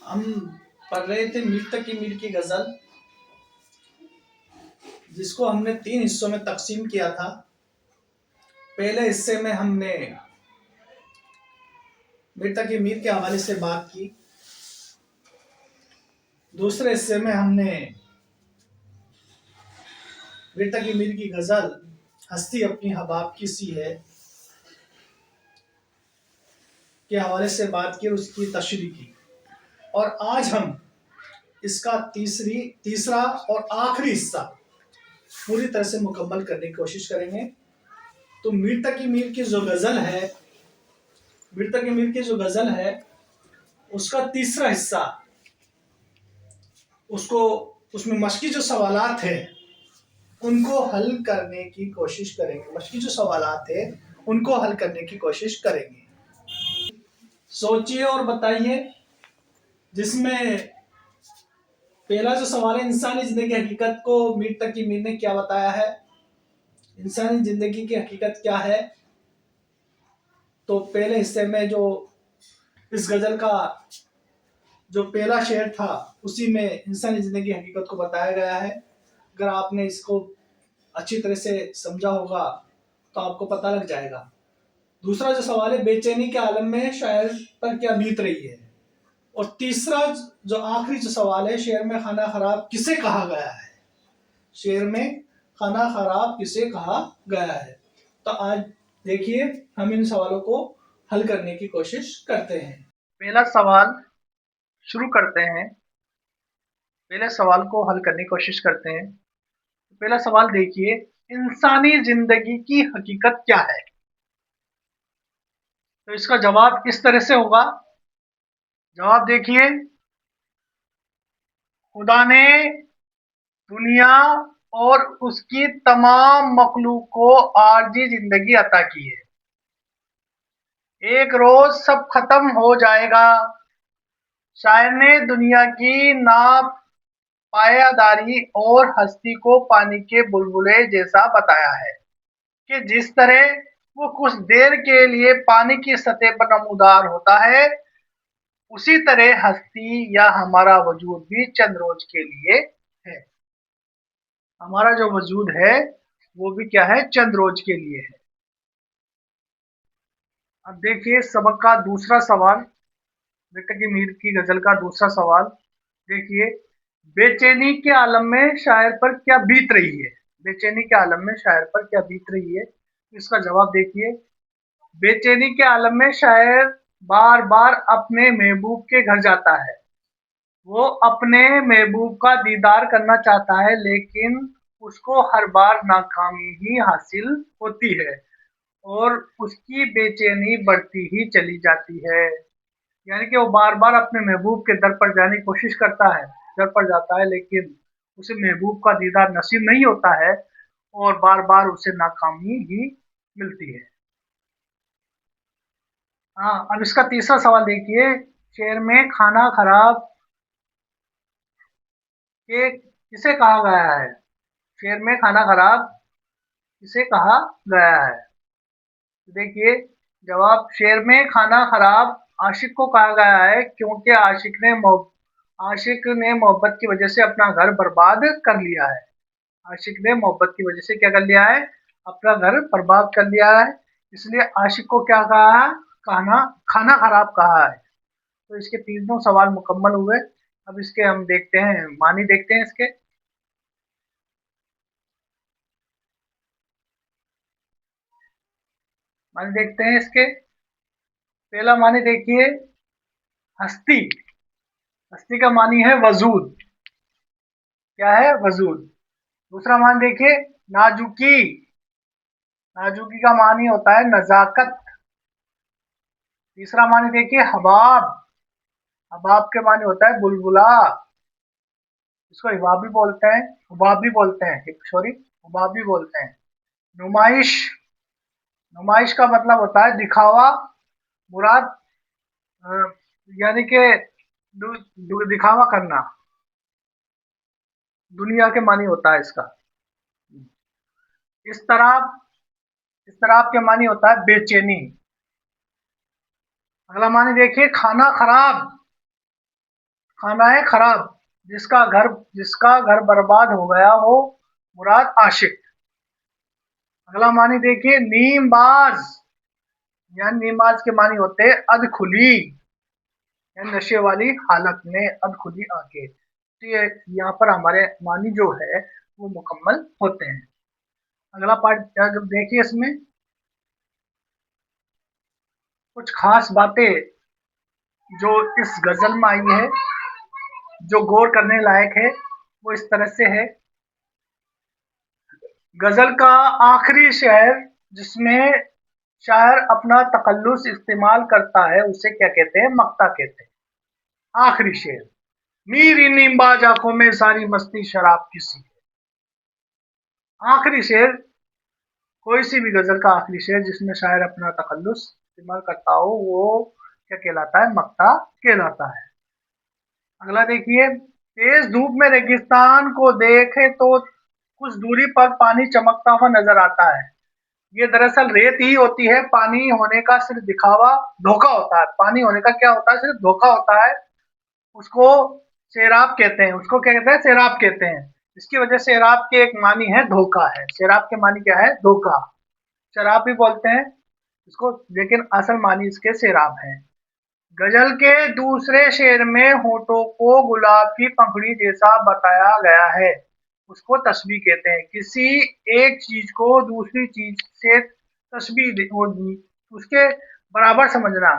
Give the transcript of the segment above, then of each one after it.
हम पढ़ रहे थे मीर तकी मीर की गजल, जिसको हमने 3 हिस्सों में तकसीम किया था। पहले हिस्से में हमने मीर तकी मीर के हवाले से बात की। दूसरे हिस्से में हमने मीर तकी मीर की गजल हस्ती अपनी हबाब की सी है के हवाले से बात की और उसकी तशरीह की। और आज हम इसका तीसरा और आखिरी हिस्सा पूरी तरह से मुकम्मल करने की कोशिश करेंगे। तो मीर तकी मीर की जो गजल है, मीर तकी मीर की जो गजल है उसका तीसरा हिस्सा, उसको उसमें मशकी जो सवालात है उनको हल करने की कोशिश करेंगे। मशकी जो सवालात है उनको हल करने की कोशिश करेंगे। सोचिए और बताइए। जिसमें पहला जो सवाल है, इंसानी जिंदगी की हकीकत को मीर तकी मीर ने क्या बताया है? इंसानी जिंदगी की हकीकत क्या है? तो पहले हिस्से में जो इस गजल का जो पहला शेर था उसी में इंसानी जिंदगी की हकीकत को बताया गया है। अगर आपने इसको अच्छी तरह से समझा होगा तो आपको पता लग जाएगा। दूसरा जो सवाल है, बेचैनी के आलम में शायर पर क्या बीत रही है? और तीसरा जो आखिरी जो सवाल है, शेर में खाना खराब किसे कहा गया है? शेर में खाना खराब किसे कहा गया है? तो आज देखिए हम इन सवालों को हल करने की कोशिश करते हैं। पहला सवाल शुरू करते हैं। पहले सवाल को हल करने की कोशिश करते हैं। पहला सवाल देखिए, इंसानी जिंदगी की हकीकत क्या है? तो इसका जवाब इस तरह से होगा। जवाब देखिए, खुदा ने दुनिया और उसकी तमाम मखलूक को आरजी जिंदगी अता की है। एक रोज सब खत्म हो जाएगा। शायर ने दुनिया की नाप पायादारी और हस्ती को पानी के बुलबुले जैसा बताया है कि जिस तरह वो कुछ देर के लिए पानी की सतह पर नमूदार होता है, उसी तरह हस्ती या हमारा वजूद भी चंद रोज के लिए है। हमारा जो वजूद है वो भी क्या है? चंद रोज के लिए है। अब देखिए सबक का दूसरा सवाल, विक्टर की मीर की गजल का दूसरा सवाल देखिए, बेचैनी के आलम में शायर पर क्या बीत रही है? बेचैनी के आलम में शायर पर क्या बीत रही है? इसका जवाब देखिए, बेचैनी के आलम में शायर बार बार अपने महबूब के घर जाता है। वो अपने महबूब का दीदार करना चाहता है, लेकिन उसको हर बार नाकामी ही हासिल होती है और उसकी बेचैनी बढ़ती ही चली जाती है। यानी कि वो बार बार अपने महबूब के दर पर जाने की कोशिश करता है, दर पर जाता है, लेकिन उसे महबूब का दीदार नसीब नहीं होता है और बार बार उसे नाकामी ही मिलती है। हाँ, अब इसका तीसरा सवाल देखिए, शेर में खाना खराब के किसे कहा गया है? शेर में खाना खराब किसे कहा गया है? देखिए जवाब, शेर में खाना खराब आशिक को कहा गया है, क्योंकि आशिक ने मोहब्बत की वजह से अपना घर बर्बाद कर लिया है। आशिक ने मोहब्बत की वजह से क्या कर लिया है? अपना घर बर्बाद कर लिया है। इसलिए आशिक को क्या कहा है? खाना खाना खराब कहा है। तो इसके तीनों सवाल मुकम्मल हुए। अब इसके हम देखते हैं, मानी देखते हैं इसके। मानी देखते हैं इसके। पहला मानी देखिए, हस्ती। हस्ती का मानी है वजूद। क्या है? वजूद। दूसरा मान देखिए, नाजुकी। नाजुकी का मानी होता है नजाकत। तीसरा मानी देखिए, हबाब। हबाब के मानी होता है बुलबुला। इसको हिबाब भी बोलते हैं, हुबाब भी बोलते हैं, सॉरी हुबाब भी बोलते हैं। नुमाइश। नुमाइश का मतलब होता है दिखावा। मुराद अ, यानी कि दिखावा करना, दुनिया के मानी होता है इसका। इस तरह के मानी होता है बेचैनी। अगला मानी देखिए, खाना खराब। खाना है खराब, जिसका घर बर्बाद हो गया हो, मुराद आशिक। अगला मानी देखिए, नीमबाज, यानी नीमबाज के मानी होते हैं अधखुली, यानी नशे वाली हालत में, अधखुली आंखें। तो ये यहाँ पर हमारे मानी जो है वो मुकम्मल होते हैं। अगला पार्ट देखिए, इसमें कुछ खास बातें जो इस गजल में आई है, जो गौर करने लायक है, वो इस तरह से है। गजल का आखिरी शेर जिसमें शायर अपना तकल्लुस इस्तेमाल करता है, उसे क्या कहते हैं? मक्ता कहते हैं। आखिरी शेर, मीरी नीमबाज आंखों में सारी मस्ती शराब की सी है। आखिरी शेर, कोई सी भी गजल का आखिरी शेर जिसमें शायर अपना तकल्लुस इस्तेमाल करता हो, वो क्या कहलाता है? मक्ता कहलाता है। अगला देखिए, तेज धूप में रेगिस्तान को देखे तो कुछ दूरी पर पानी चमकता हुआ नजर आता है। ये दरअसल रेत ही होती है, पानी होने का सिर्फ दिखावा, धोखा होता है। पानी होने का क्या होता है? सिर्फ धोखा होता है। उसको सैराब कहते हैं, उसको क्या कहते हैं? सैराब कहते हैं। इसकी वजह से सैराब के एक मानी है धोखा है। सैराब के मानी क्या है? धोखा। शराब भी बोलते हैं इसको, लेकिन असल मानी इसके सैराब है। गजल के दूसरे शेर में होठों को गुलाब की पंखुड़ी जैसा बताया गया है, उसको तस्बीह कहते हैं। किसी एक चीज को दूसरी चीज से उसके बराबर समझना,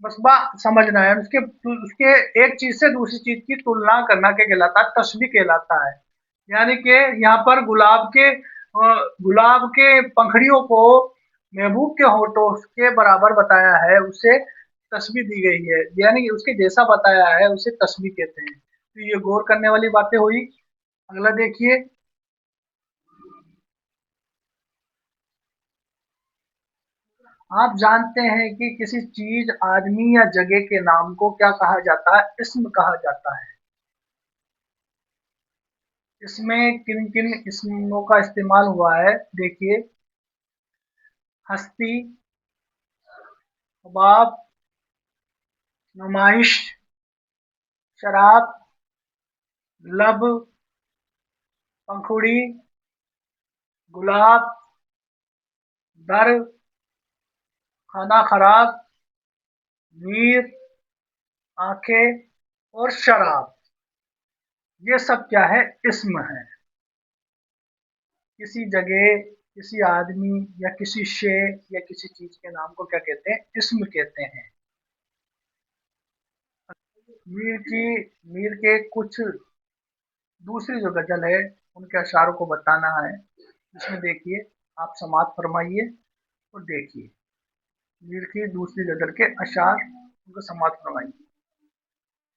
मसबा समझना है, उसके उसके एक चीज से दूसरी चीज की तुलना करना क्या कहलाता है? तस्बीह कहलाता है। यानी कि यहाँ पर गुलाब के पंखड़ियों को महबूब के होठों के बराबर बताया है, उसे तस्बीह दी गई है, यानी कि उसके जैसा बताया है, उसे तस्बीह कहते हैं। तो ये गौर करने वाली बातें हुई। अगला देखिए, आप जानते हैं कि किसी चीज, आदमी या जगह के नाम को क्या कहा जाता है? इस्म कहा जाता है। इसमें किन किन इस्मों का इस्तेमाल हुआ है देखिए, हस्ती, हबाब, नुमाइश, शराब, लब, पंखुड़ी, गुलाब, दर, खाना खराब, मीर, आंखें और शराब, ये सब क्या है? इस्म है। किसी जगह, किसी आदमी या किसी शे या किसी चीज के नाम को क्या कहते हैं? इस्म कहते हैं। मीर की मीर के कुछ दूसरी जो गजल है, उनके अशारों को बताना है। इसमें देखिए, आप समात फरमाइए और देखिए मीर की दूसरी गजल के अशार, उनको समात फरमाइए।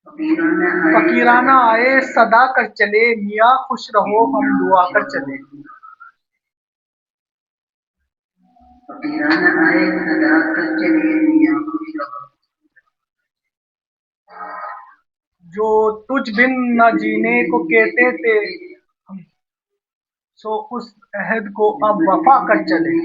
फकीराना आए सदा कर चले, मियाँ खुश रहो हम दुआ कर चले। फकीराना आए सदा कर चले, मियाँ खुश रहो। जो तुझ बिन न जीने को कहते थे हम, सो उस अहद को अब वफा कर चले।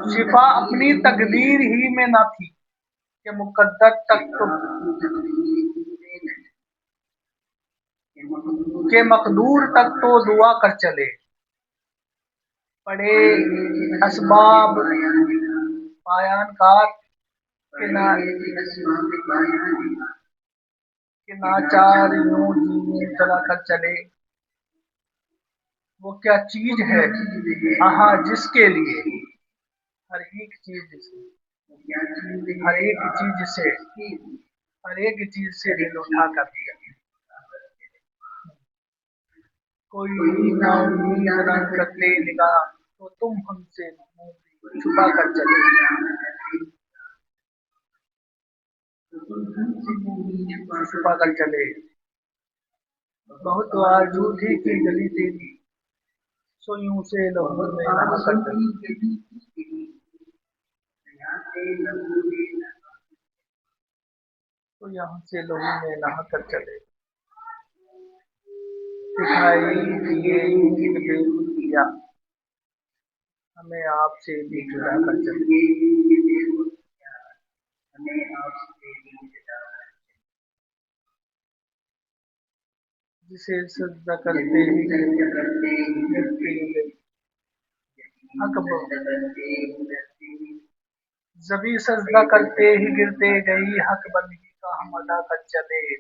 शिफा अपनी तकदीर ही में न थी कि मुकद्दर तक तो के मकदूर तक तो दुआ कर चले। पड़े असबाब पायानकार के ना के नाचार यूं जीने चला कर चले। वो क्या चीज है आहा जिसके लिए हर एक चीज से हर एक चीज से हर एक चीज से दिल उठा कर दिया। कोई ना उम्मीद न करते निगाह तो तुम हमसे मुंह छुपा कर चले। छुपा कर चले। बहुत आरज़ू थी कि गली तेरी, सो यूं से लहू में नहा कर चले। तो यहाँ से लहू में नहा कर चले। दिखाई दिए यूं बेखुदिया, हमें आपसे भी जुदा कर चले। जिसे सजदा करते ही जबी सजदा करते ही गिरते गई, हक बंदगी का हम अदा कर चले।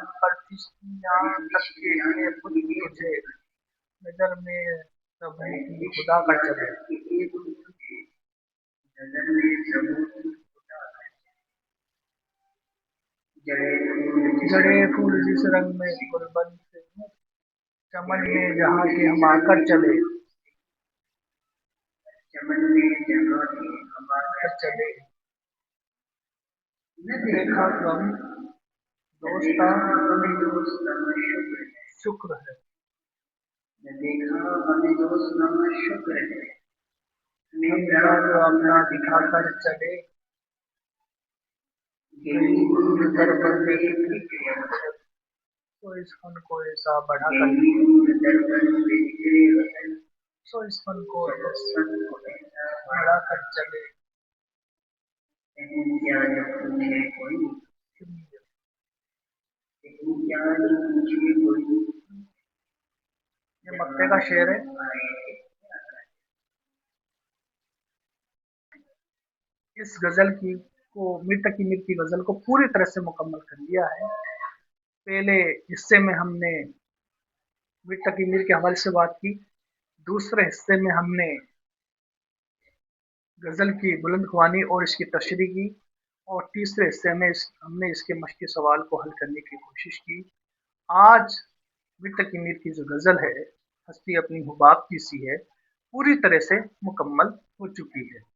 पर तिश्तियाँ तक के ये खुद तुझे नजर में सभी की खुदा कर चले। जड़े फूल जिस रंग में गुलबन से चमन में जहाँ के हम आकर चले। चले देखा गम दोस्ता शुक्र है। जो अपना दिखा कर चले। तो इस फन को ऐसा बढ़ा कर सो इस फन को बढ़ा कर चले। ये मक्ते का शेर है। इस गजल की को मीर तकी मीर की गजल को पूरी तरह से मुकम्मल कर लिया है। पहले हिस्से में हमने मीर तकी मीर के हवाले से बात की, दूसरे हिस्से में हमने गजल की बुलंद ख्वानी और इसकी तशरीह की, और तीसरे हिस्से में हमने इसके मश्की सवाल को हल करने की कोशिश की। आज मीर तकी मीर की जो गजल है, हस्ती अपनी हुबाब की सी है, पूरी तरह से मुकम्मल हो चुकी है।